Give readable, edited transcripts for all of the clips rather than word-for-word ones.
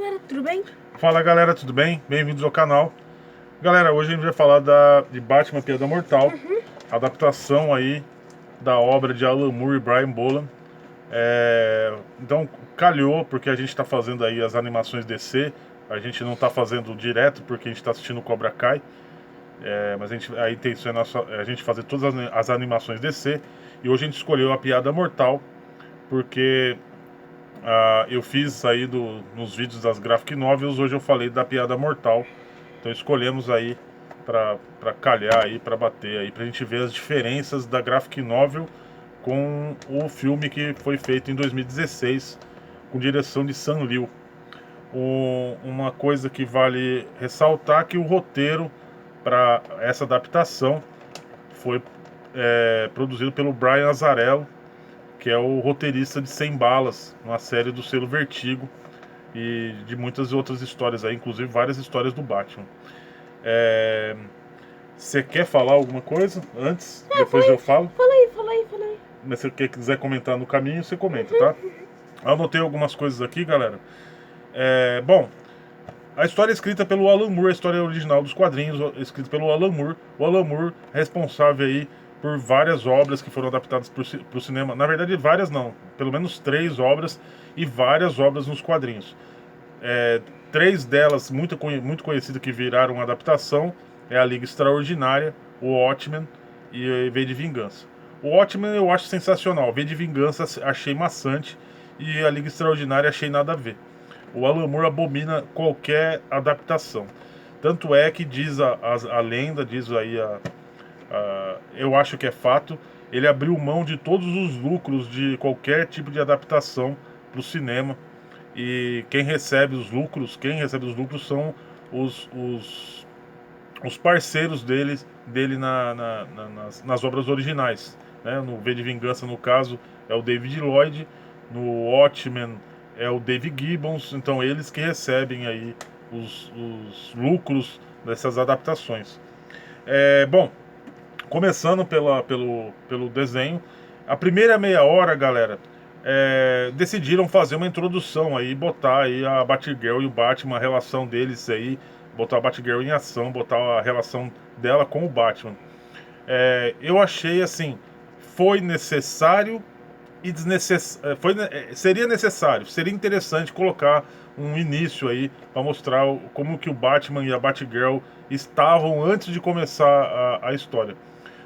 galera, tudo bem? Fala galera, tudo bem? Bem-vindos ao canal. Galera, hoje a gente vai falar de Batman Piada Mortal, adaptação aí da obra de Alan Moore e Brian Boland. Então calhou, porque a gente está fazendo aí as animações DC, a gente não está fazendo direto porque a gente está assistindo Cobra Kai, mas a intenção é a gente fazer todas as animações DC, e hoje a gente escolheu a Piada Mortal, porque eu fiz aí nos vídeos das graphic novels, hoje eu falei da Piada Mortal. Então escolhemos aí para calhar aí, para bater aí, pra gente ver as diferenças da graphic novel com o filme que foi feito em 2016, com direção de Sam Liu. Uma coisa que vale ressaltar é que o roteiro para essa adaptação foi produzido pelo Brian Azzarello, que é o roteirista de 100 Balas, uma série do selo Vertigo, e de muitas outras histórias aí, inclusive várias histórias do Batman. Você quer falar alguma coisa antes? Depois eu falo. Fala aí. Mas se você quiser comentar no caminho, você comenta, tá? Eu anotei algumas coisas aqui, galera. Bom, a história é escrita pelo Alan Moore, a história original dos quadrinhos, escrita pelo Alan Moore. O Alan Moore é responsável aí por várias obras que foram adaptadas para o cinema. Na verdade, várias não. Pelo menos 3 obras e várias obras nos quadrinhos. 3 delas muito conhecidas que viraram adaptação é a Liga Extraordinária, o Watchmen e V de Vingança. O Watchmen eu acho sensacional, V de Vingança achei maçante e a Liga Extraordinária achei nada a ver. O Alan Moore abomina qualquer adaptação. Tanto é que diz a lenda, diz aí eu acho que é fato, ele abriu mão de todos os lucros de qualquer tipo de adaptação para o cinema. E quem recebe os lucros são os parceiros dele nas obras originais, né? No V de Vingança, no caso, é o David Lloyd, no Watchmen é o Dave Gibbons, então eles que recebem aí os lucros dessas adaptações. Bom, começando pelo desenho, a primeira meia hora, galera, decidiram fazer uma introdução aí, botar aí a Batgirl e o Batman, a relação deles aí, botar a Batgirl em ação, botar a relação dela com o Batman. Eu achei assim, foi necessário e desnecessário. Seria necessário, seria interessante colocar um início aí para mostrar como que o Batman e a Batgirl estavam antes de começar a história.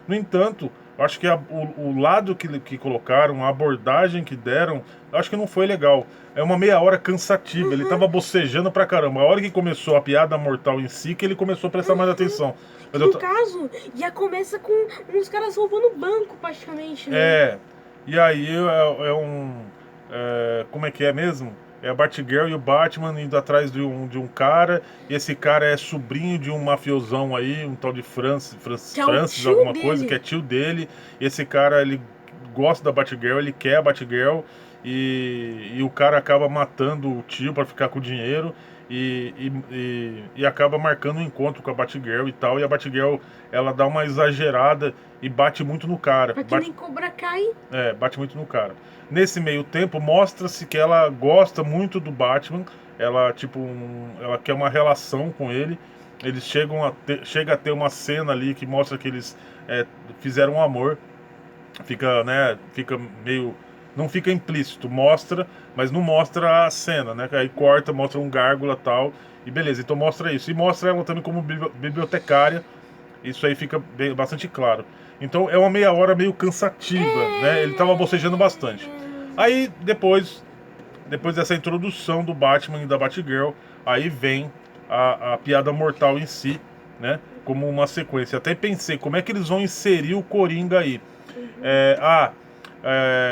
No entanto, acho que o lado que colocaram, a abordagem que deram, acho que não foi legal. É uma meia hora cansativa, ele tava bocejando pra caramba. A hora que começou a piada mortal em si, que ele começou a prestar mais atenção. Mas No caso, já começa com uns caras roubando banco, praticamente, né? E aí como é que é mesmo? É a Batgirl e o Batman indo atrás de um cara, e esse cara é sobrinho de um mafiosão aí, um tal de Que é o Francis, tio alguma coisa, que dele. é tio dele. E esse cara, ele gosta da Batgirl, ele quer a Batgirl, e o cara acaba matando o tio para ficar com o dinheiro, e acaba marcando um encontro com a Batgirl e tal, e a Batgirl, ela dá uma exagerada e bate muito no cara. Pra que nem Cobra Kai. Bate muito no cara. Nesse meio tempo, mostra-se que ela gosta muito do Batman. Ela, tipo, ela quer uma relação com ele. Eles chega a ter uma cena ali que mostra que eles fizeram um amor. Fica meio... Não fica implícito, mostra, mas não mostra a cena, né? Aí corta, mostra um gárgula e tal, e beleza, então mostra isso. E mostra ela também como bibliotecária, isso aí fica bastante claro. Então é uma meia hora meio cansativa, né? Ele tava bocejando bastante. Aí depois dessa introdução do Batman e da Batgirl, aí vem a piada mortal em si, né? Como uma sequência. Até pensei, como é que eles vão inserir o Coringa aí?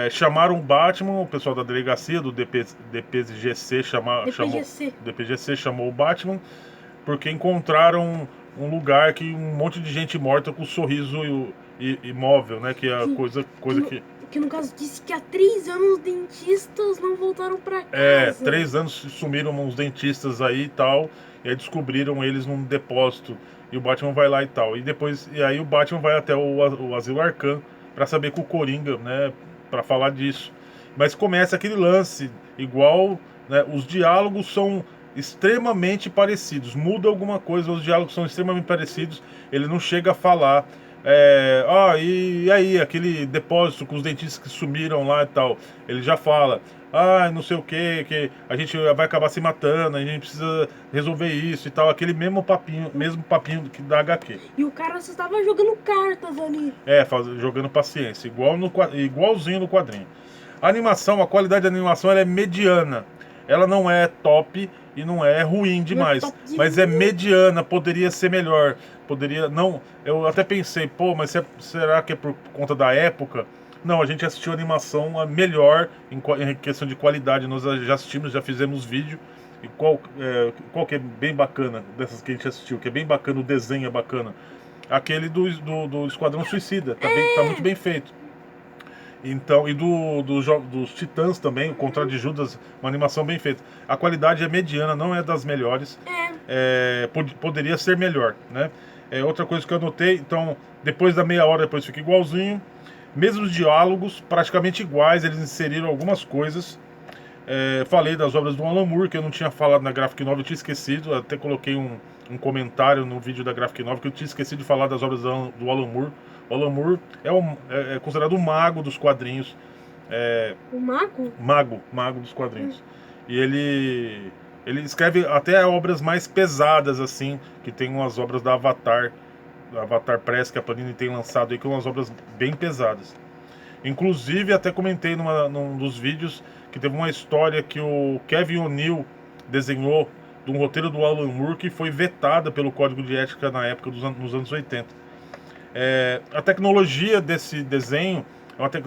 Chamaram o Batman, o pessoal da delegacia, do DPGC, DPGC chamou o Batman, porque encontraram um lugar que um monte de gente morta com sorriso imóvel, né? Que é a coisa que no caso disse que há 3 anos os dentistas não voltaram pra casa. 3 anos sumiram uns dentistas aí e tal, e aí descobriram eles num depósito, e o Batman vai lá e tal. E aí o Batman vai até o Asilo Arkham pra saber com o Coringa, né? Pra falar disso. Mas começa aquele lance, igual, né, os diálogos são extremamente parecidos. Muda alguma coisa, os diálogos são extremamente parecidos. Ele não chega a falar e aí, aquele depósito com os dentistas que sumiram lá e tal. Ele já fala, não sei o que a gente vai acabar se matando, a gente precisa resolver isso e tal. Aquele mesmo papinho que da HQ. E o cara só estava jogando cartas ali. Jogando paciência, igualzinho no quadrinho. A qualidade da animação ela é mediana. Ela não é top e não é ruim demais, mas é mediana, poderia ser melhor. Eu até pensei, será que é por conta da época? Não, a gente assistiu a animação melhor em questão de qualidade. Nós já assistimos, já fizemos vídeo. E qual que é bem bacana dessas que a gente assistiu? Que é bem bacana, o desenho é bacana. Aquele do Esquadrão Suicida, tá muito bem feito. Então, e dos Titãs também, o Contrário de Judas, uma animação bem feita. A qualidade é mediana, não é das melhores. Poderia ser melhor, né? Outra coisa que eu notei, então, depois da meia hora, depois fica igualzinho. Mesmos diálogos, praticamente iguais, eles inseriram algumas coisas. Falei das obras do Alan Moore, que eu não tinha falado na Graphic Novel, eu tinha esquecido. Até coloquei um comentário no vídeo da Graphic Novel que eu tinha esquecido de falar das obras do Alan Moore. O Alan Moore é considerado o mago dos quadrinhos. O mago? Mago dos quadrinhos. E ele escreve até obras mais pesadas, assim, que tem umas obras da Avatar Press, que a Panini tem lançado aí, que são umas obras bem pesadas. Inclusive, até comentei num dos vídeos que teve uma história que o Kevin O'Neill desenhou de um roteiro do Alan Moore que foi vetada pelo Código de Ética na época nos anos 80. A tecnologia desse desenho,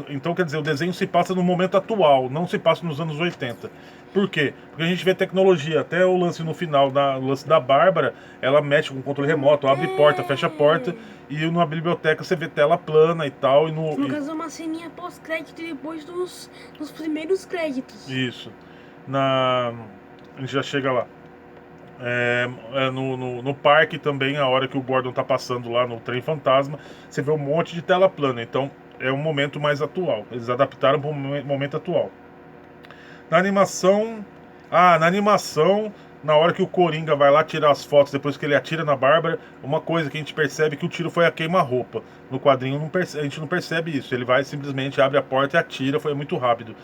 então quer dizer, o desenho se passa no momento atual, não se passa nos anos 80. Por quê? Porque a gente vê tecnologia, até o lance no final, o lance da Bárbara, ela mexe com o controle remoto, abre porta, fecha a porta, e numa biblioteca você vê tela plana e tal. No caso é uma ceninha pós-crédito depois dos primeiros créditos. Isso. A gente já chega lá. No parque também, a hora que o Gordon tá passando lá no trem fantasma, você vê um monte de tela plana. Então é um momento mais atual. Eles adaptaram para o momento atual. Na animação, na hora que o Coringa vai lá tirar as fotos depois que ele atira na Bárbara, uma coisa que a gente percebe é que o tiro foi a queima-roupa. No quadrinho a gente não percebe isso. Ele vai simplesmente abre a porta e atira, foi muito rápido.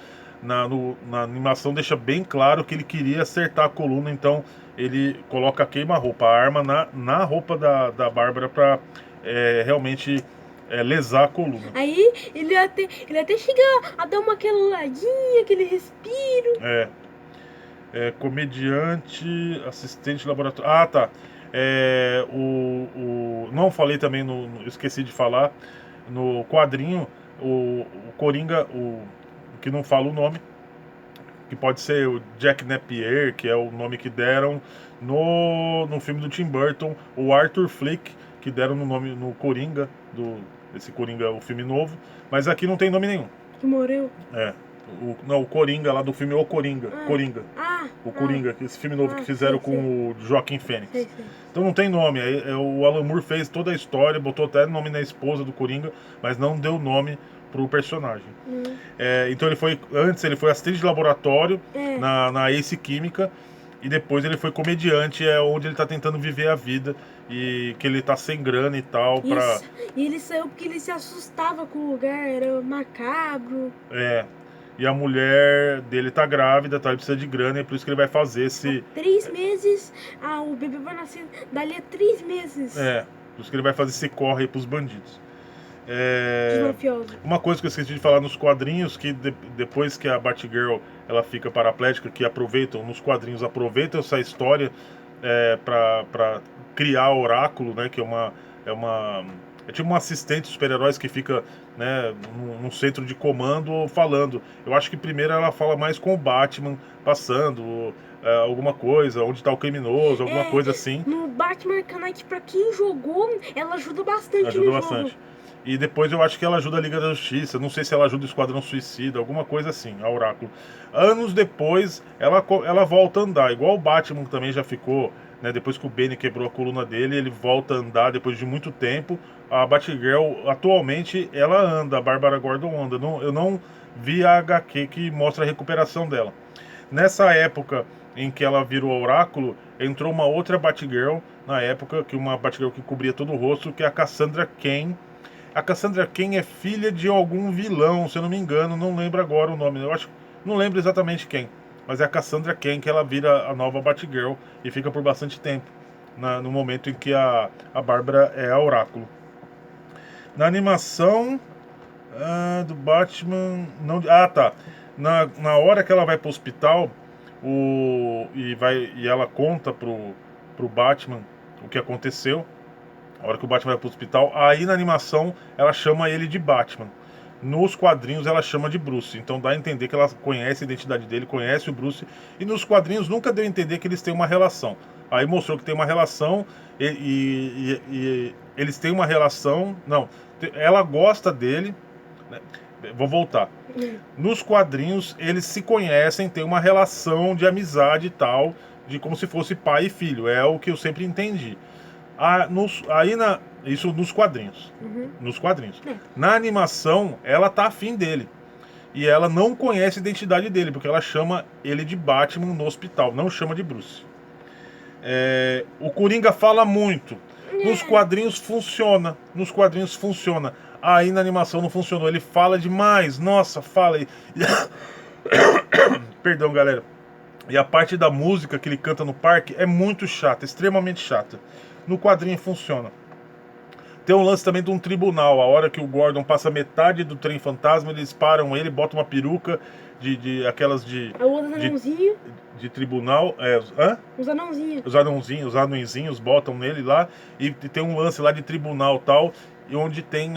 Na animação deixa bem claro que ele queria acertar a coluna, então ele coloca a queima-roupa, a arma na roupa da Bárbara para realmente lesar a coluna. Aí ele até chega a dar uma queladinha, aquele respiro. Comediante, assistente de laboratório. Tá. Não falei também, esqueci de falar, no quadrinho, o Coringa, que não fala o nome, que pode ser o Jack Napier, que é o nome que deram no filme do Tim Burton, o Arthur Flick, que deram no Coringa, esse Coringa, o filme novo, mas aqui não tem nome nenhum. Que morreu? O Coringa lá do filme O Coringa. O Coringa, esse filme novo que fizeram com o Joaquin Phoenix. Sei. Então não tem nome. O Alan Moore fez toda a história, botou até nome na esposa do Coringa, mas não deu nome pro personagem. Então ele foi assistente de laboratório na Ace Química, e depois ele foi comediante, onde ele tá tentando viver a vida e que ele tá sem grana e tal. E ele saiu porque ele se assustava com o lugar, era macabro. E a mulher dele tá grávida, tá? Ele precisa de grana, e por isso que ele vai fazer esse... 3 meses, o bebê vai nascer dali a 3 meses. Por isso que ele vai fazer esse corre aí pros bandidos. Uma coisa que eu esqueci de falar nos quadrinhos, que depois que a Batgirl ela fica paraplégica, que nos quadrinhos aproveitam essa história para criar o Oráculo, né, que é tipo um assistente super-heróis que fica, né, num centro de comando falando. Eu acho que primeiro ela fala mais com o Batman, passando alguma coisa, onde está o criminoso, alguma coisa assim. No Batman Arcanite, pra quem jogou, ela ajuda bastante no jogo. E depois eu acho que ela ajuda a Liga da Justiça, não sei se ela ajuda o Esquadrão Suicida, alguma coisa assim, a Oráculo. Anos depois, ela volta a andar, igual o Batman também já ficou, né, depois que o Bane quebrou a coluna dele, ele volta a andar depois de muito tempo. A Batgirl, atualmente, ela anda, a Bárbara Gordon anda. Eu não vi a HQ que mostra a recuperação dela. Nessa época, em que ela virou oráculo, entrou uma outra Batgirl, na época, que uma Batgirl que cobria todo o rosto, que é a Cassandra Cain. A Cassandra Cain é filha de algum vilão, se eu não me engano, não lembro agora o nome, eu acho, não lembro exatamente quem, mas é a Cassandra Cain que ela vira a nova Batgirl e fica por bastante tempo, no momento em que a Bárbara é a oráculo. Na animação do Batman. Não, tá. Na hora que ela vai pro hospital, e ela conta pro Batman o que aconteceu. A hora que o Batman vai pro hospital, aí na animação ela chama ele de Batman. Nos quadrinhos ela chama de Bruce. Então dá a entender que ela conhece a identidade dele, conhece o Bruce. E nos quadrinhos nunca deu a entender que eles têm uma relação. Aí mostrou que tem uma relação e eles têm uma relação. Não, ela gosta dele. Né? Vou voltar. Nos quadrinhos eles se conhecem, tem uma relação de amizade e tal, de como se fosse pai e filho. É o que eu sempre entendi. Isso nos quadrinhos. Nos quadrinhos. Na animação, ela tá afim dele. E ela não conhece a identidade dele, porque ela chama ele de Batman no hospital, não chama de Bruce. O Coringa fala muito. Nos quadrinhos funciona. Nos quadrinhos funciona. Aí na animação não funcionou. Ele fala demais. Nossa, fala aí. Perdão, galera. E a parte da música que ele canta no parque é muito chata, extremamente chata. No quadrinho funciona. Tem um lance também de um tribunal. A hora que o Gordon passa metade do trem fantasma, eles param ele, botam uma peruca aquelas de tribunal. Os anãozinhos. Os anõezinhos botam nele lá. E tem um lance lá de tribunal tal. E onde tem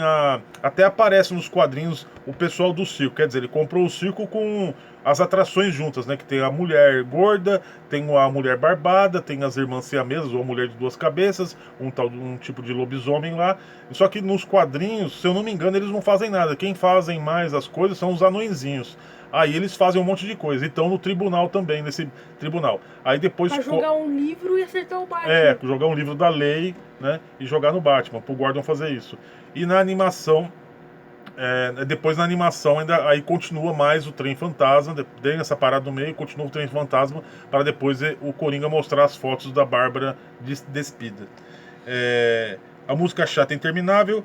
até aparece nos quadrinhos o pessoal do circo. Quer dizer, ele comprou o circo com as atrações juntas, né? Que tem a mulher gorda, tem a mulher barbada, tem as irmãs siamesas, ou a mulher de duas cabeças, um tipo de lobisomem lá. Só que nos quadrinhos, se eu não me engano, eles não fazem nada. Quem fazem mais as coisas são os anõezinhos. Aí eles fazem um monte de coisa. E estão no tribunal também, nesse tribunal. Aí depois... Pra jogar um livro e acertar o Batman. jogar um livro da lei, né? E jogar no Batman, pro Gordon fazer isso. E na animação... depois na animação ainda aí continua mais o trem fantasma, tem essa parada no meio, continua o trem fantasma, para depois o Coringa mostrar as fotos da Bárbara despida. A música chata é interminável.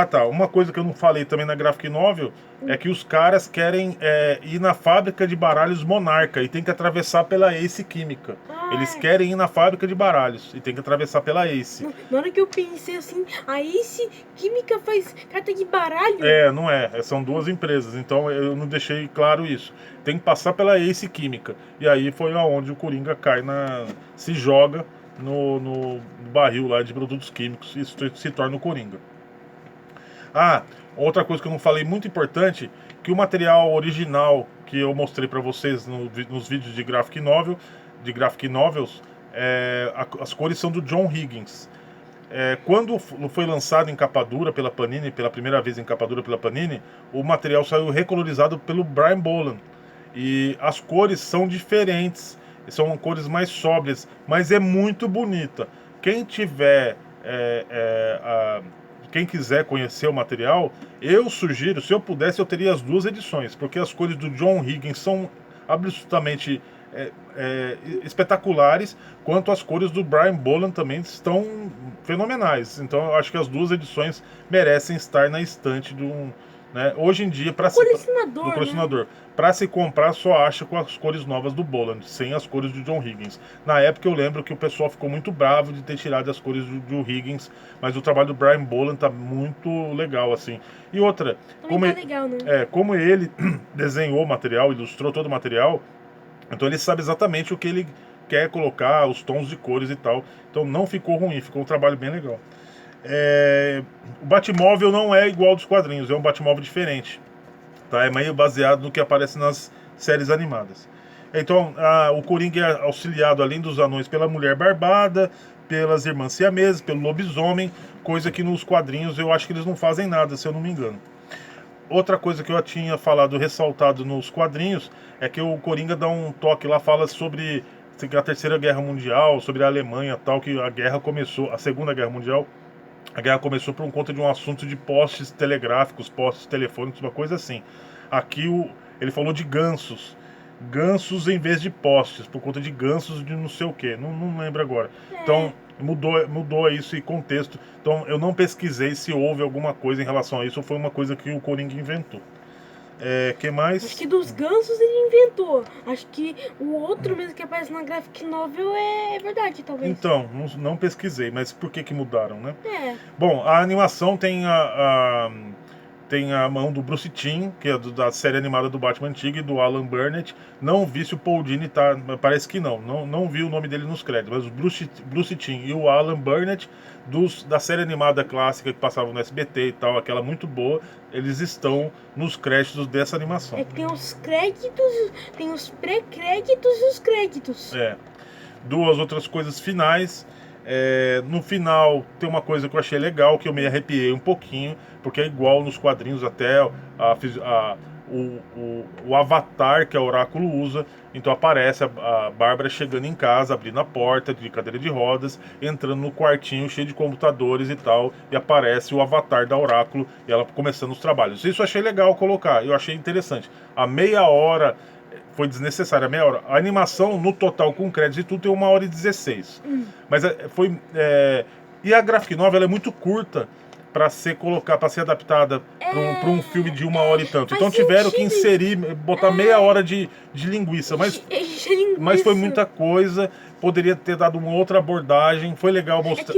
Tá. Uma coisa que eu não falei também na Graphic Novel é que os caras querem ir na fábrica de baralhos Monarca e tem que atravessar pela Ace Química. Eles querem ir na fábrica de baralhos e tem que atravessar pela Ace. Na hora que eu pensei assim, a Ace Química faz carta de baralho? Não é. São duas empresas, então eu não deixei claro isso. Tem que passar pela Ace Química. E aí foi aonde o Coringa cai se joga no barril lá de produtos químicos e se torna o Coringa. Outra coisa que eu não falei, muito importante, que o material original que eu mostrei para vocês nos vídeos de Graphic Novels, as cores são do John Higgins. Quando foi lançado em capa dura pela Panini, pela primeira vez em capa dura pela Panini, o material saiu recolorizado pelo Brian Boland. E as cores são diferentes, são cores mais sóbrias, mas é muito bonita. Quem quiser conhecer o material, eu sugiro, se eu pudesse, eu teria as duas edições, porque as cores do John Higgins são absolutamente espetaculares, quanto as cores do Brian Boland também estão fenomenais. Então eu acho que as duas edições merecem estar na estante né? Hoje em dia, para colecionador, do colecionador, né? Para se comprar, só acha com as cores novas do Boland, sem as cores do John Higgins. Na época eu lembro que o pessoal ficou muito bravo de ter tirado as cores do John Higgins, mas o trabalho do Brian Boland tá muito legal, assim. E outra, legal, né? Como ele desenhou o material, ilustrou todo o material, então ele sabe exatamente o que ele quer colocar, os tons de cores e tal. Então não ficou ruim, ficou um trabalho bem legal. O Batmóvel não é igual dos quadrinhos, é um Batmóvel diferente. Tá? É meio baseado no que aparece nas séries animadas. Então, o Coringa é auxiliado, além dos anões, pela Mulher Barbada, pelas Irmãs Siamesas, pelo Lobisomem, coisa que nos quadrinhos eu acho que eles não fazem nada, se eu não me engano. Outra coisa que eu tinha falado, ressaltado nos quadrinhos, é que o Coringa dá um toque lá, fala sobre a Terceira Guerra Mundial, sobre a Alemanha tal, que a guerra começou, a Segunda Guerra Mundial, a guerra começou por conta de um assunto de postes telegráficos, postes telefônicos, uma coisa assim. Aqui ele falou de gansos. gansos em vez de postes, por conta de gansos de não sei o que, não lembro agora. Então mudou isso e contexto. Então eu não pesquisei se houve alguma coisa em relação a isso ou foi uma coisa que o Coringa inventou. Que mais? Acho que dos gansos ele inventou. Acho que o outro mesmo que aparece na graphic novel é verdade, talvez. Então, não pesquisei, mas por que mudaram, né? Bom, a animação tem a mão do Bruce Timm, que é da série animada do Batman antigo, e do Alan Burnett. Não vi se o Paul Dini tá, parece que não vi o nome dele nos créditos, mas o Bruce Timm e o Alan Burnett da série animada clássica que passava no SBT e tal, aquela muito boa, eles estão nos créditos dessa animação. Tem os créditos, tem os pré-créditos e os créditos. Duas outras coisas finais. No final tem uma coisa que eu achei legal, que eu me arrepiei um pouquinho, porque é igual nos quadrinhos até o avatar que a Oráculo usa. Então aparece a Bárbara chegando em casa, abrindo a porta de cadeira de rodas, entrando no quartinho cheio de computadores e tal, e aparece o avatar da Oráculo e ela começando os trabalhos. Isso eu achei legal colocar, eu achei interessante. A meia hora foi desnecessária, meia hora. A animação, no total, com créditos e tudo, tem 1h16. Mas e a graphic novel é muito curta para ser adaptada para um filme de 1 hora e tanto. Então tiveram que inserir, botar meia hora de linguiça. Mas foi muita coisa. Poderia ter dado uma outra abordagem. Foi legal mostrar.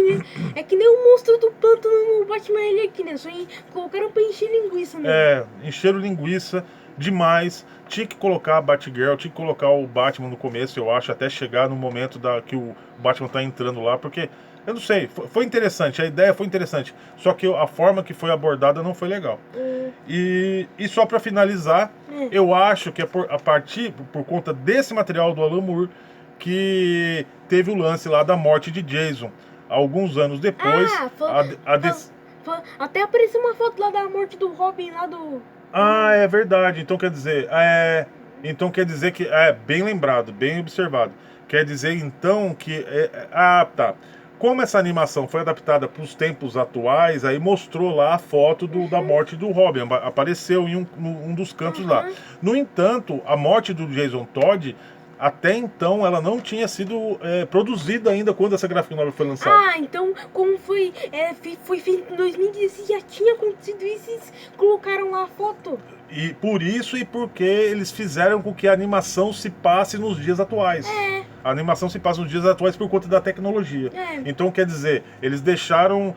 É que nem o monstro do pântano no Batman aqui, né? Só colocaram pra encher linguiça, né? Encheram linguiça demais. Tinha que colocar a Batgirl, tinha que colocar o Batman no começo, eu acho, até chegar no momento que o Batman tá entrando lá, porque, eu não sei, foi interessante, a ideia foi interessante, só que a forma que foi abordada não foi legal. E só para finalizar, eu acho que é por conta desse material do Alan Moore que teve o lance lá da morte de Jason. Alguns anos depois, até apareceu uma foto lá da morte do Robin lá do... é verdade. Então quer dizer que bem lembrado, bem observado. Quer dizer então que tá. Como essa animação foi adaptada para os tempos atuais, aí mostrou lá a foto da morte do Robin, apareceu em um dos cantos lá. No entanto, a morte do Jason Todd, até então, ela não tinha sido produzida ainda quando essa graphic novel foi lançada. Então, como foi feito em 2016, já tinha acontecido isso e eles colocaram lá a foto. E por isso e porque eles fizeram com que a animação se passe nos dias atuais. A animação se passa nos dias atuais por conta da tecnologia. Então, quer dizer, eles deixaram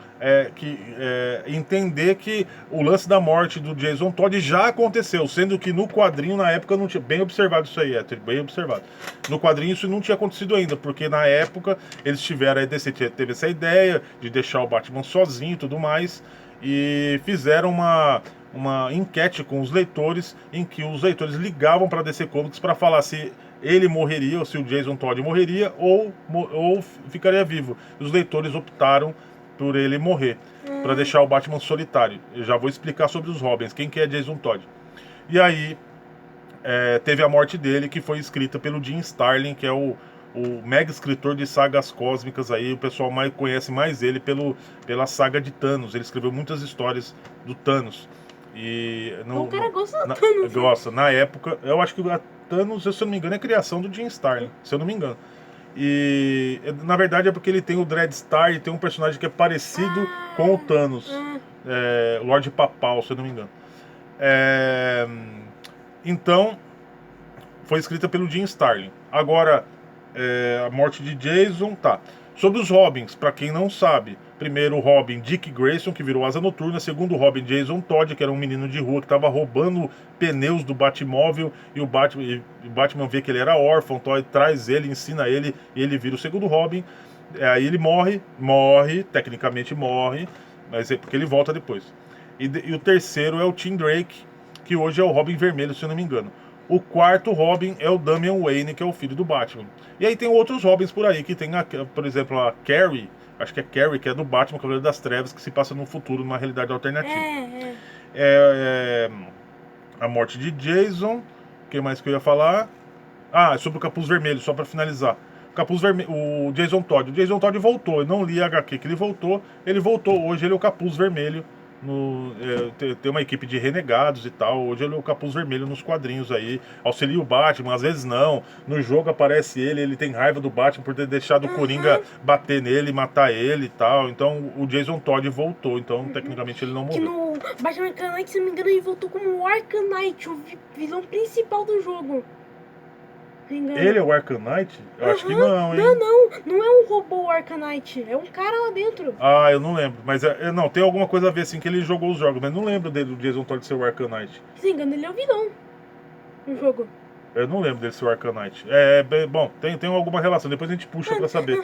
entender que o lance da morte do Jason Todd já aconteceu, sendo que no quadrinho, na época, não tinha... Bem observado isso aí, bem observado. No quadrinho isso não tinha acontecido ainda, porque na época eles tiveram, a DC teve essa ideia de deixar o Batman sozinho e tudo mais, e fizeram uma enquete com os leitores, em que os leitores ligavam para a DC Comics para falar se ele morreria, ou se o Jason Todd morreria, ou ficaria vivo. Os leitores optaram por ele morrer, para deixar o Batman solitário. Eu já vou explicar sobre os Robins, quem que é Jason Todd. E aí, teve a morte dele, que foi escrita pelo Jim Starlin, que é o mega escritor de sagas cósmicas aí. O pessoal conhece mais ele pela saga de Thanos. Ele escreveu muitas histórias do Thanos. O cara gosta do Thanos. Gosta. Na época, eu acho que a Thanos, se eu não me engano, é criação do Jim Starlin, se eu não me engano. E na verdade é porque ele tem o Dreadstar e tem um personagem que é parecido com o Thanos. Lorde Papal, se eu não me engano. Então, foi escrita pelo Jim Starlin. Agora, a morte de Jason, tá. Sobre os Robins, para quem não sabe, primeiro o Robin Dick Grayson, que virou Asa Noturna. Segundo o Robin Jason Todd, que era um menino de rua que estava roubando pneus do Batmóvel, e o Batman vê que ele era órfão, Todd traz ele, ensina ele, e ele vira o segundo Robin. Aí ele tecnicamente morre, mas é porque ele volta depois. E o terceiro é o Tim Drake, que hoje é o Robin Vermelho, se eu não me engano. O quarto Robin é o Damian Wayne, que é o filho do Batman. E aí tem outros Robins por aí, que tem, por exemplo, a Carrie, acho que é Carrie, que é do Batman, Cavaleiro das Trevas, que se passa no futuro, numa realidade alternativa. A morte de Jason, o que mais que eu ia falar? Sobre o Capuz Vermelho, só pra finalizar. O Jason Todd. O Jason Todd voltou, eu não li a HQ que ele voltou, hoje ele é o Capuz Vermelho tem uma equipe de renegados e tal. Hoje ele é o Capuz Vermelho nos quadrinhos aí. Auxilia o Batman, às vezes não. No jogo aparece ele tem raiva do Batman por ter deixado o Coringa bater nele, matar ele e tal. Então o Jason Todd voltou. Então, tecnicamente, ele não Que morreu. no Batman Arkham Knight, se não me engano, ele voltou como o Arkham Knight, o vilão principal do jogo. Se não me engano. Ele é o Arkham Knight? Eu acho que não, hein? Não é um robô Arkham Knight, é um cara lá dentro. Ah, eu não lembro. Mas não, tem alguma coisa a ver assim que ele jogou os jogos, mas não lembro dele, do Jason Todd ser o Arkham Knight. Se não me engano, ele é o vilão no jogo. Eu não lembro dele ser o Arkham Knight. Bom, tem alguma relação. Depois a gente puxa pra saber.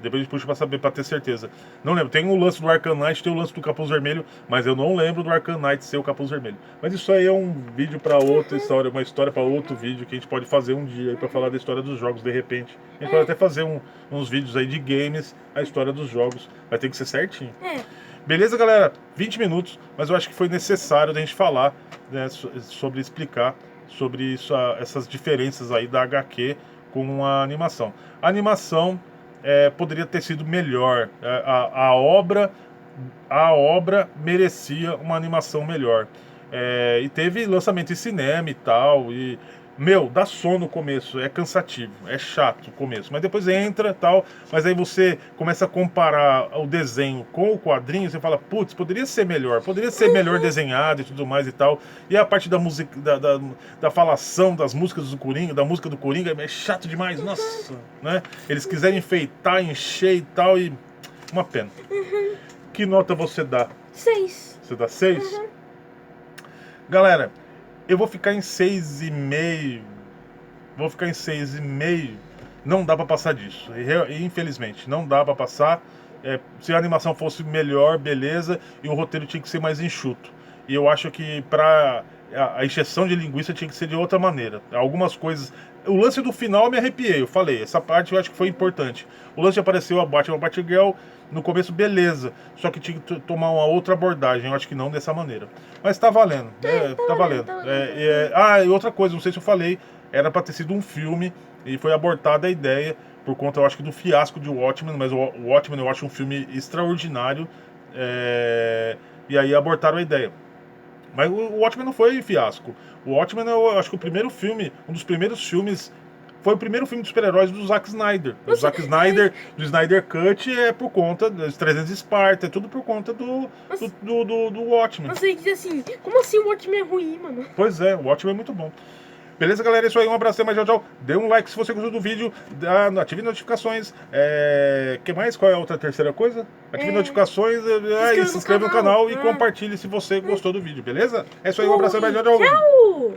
Depois a gente puxa pra saber, pra ter certeza. Não lembro. Tem o lance do Arkham Knight, tem o lance do Capuz Vermelho, mas eu não lembro do Arkham Knight ser o Capuz Vermelho. Mas isso aí é um vídeo pra outra história, uma história pra outro vídeo que a gente pode fazer um dia aí pra falar da história dos jogos, de repente. A gente pode até fazer uns vídeos aí de games, a história dos jogos. Vai ter que ser certinho. Beleza, galera? 20 minutos, mas eu acho que foi necessário a gente falar, né, sobre explicar sobre essas diferenças aí da HQ com a animação. A animação poderia ter sido melhor. A obra merecia uma animação melhor. E teve lançamento em cinema e tal. E, dá sono no começo. É cansativo, é chato o começo. Mas depois entra tal. Mas aí você começa a comparar o desenho com o quadrinho. Você fala, putz, poderia ser melhor. Poderia ser melhor desenhado e tudo mais e tal. E a parte da música, da falação das músicas do Coringa, da música do Coringa, é chato demais. Nossa, né? Eles quiserem enfeitar, encher e tal. E uma pena. Que nota você dá? 6. Você dá 6? Galera, eu vou ficar em 6,5. Vou ficar em 6,5. Não dá pra passar disso. Infelizmente, não dá pra passar. Se a animação fosse melhor, beleza. E o roteiro tinha que ser mais enxuto. E eu acho que a encheção de linguiça tinha que ser de outra maneira. Algumas coisas... O lance do final eu me arrepiei, eu falei. Essa parte eu acho que foi importante. O lance de aparecer a Batgirl no começo, beleza. Só que tinha que tomar uma outra abordagem. Eu acho que não dessa maneira. Mas tá valendo. Tá valendo. E outra coisa, não sei se eu falei. Era pra ter sido um filme. E foi abortada a ideia. Por conta, eu acho que do fiasco de Watchmen. Mas o Watchmen eu acho um filme extraordinário. E aí abortaram a ideia. Mas o Watchmen não foi fiasco. O Watchmen, eu acho que o primeiro filme, um dos primeiros filmes, foi o primeiro filme de super-heróis do Zack Snyder. O Zack Snyder, do Snyder Cut, é por conta dos 300 Esparta, é tudo por conta do Watchmen. Você diz assim, como assim o Watchmen é ruim, mano? Pois é, o Watchmen é muito bom. Beleza, galera? É isso aí. Um abraço, mais tchau. Dê um like se você gostou do vídeo. Ative notificações. Que mais? Qual é a outra terceira coisa? Ative notificações. Se inscreva no canal e compartilhe se você gostou do vídeo, beleza? É isso aí. Um abraço, mais tchau. Tchau!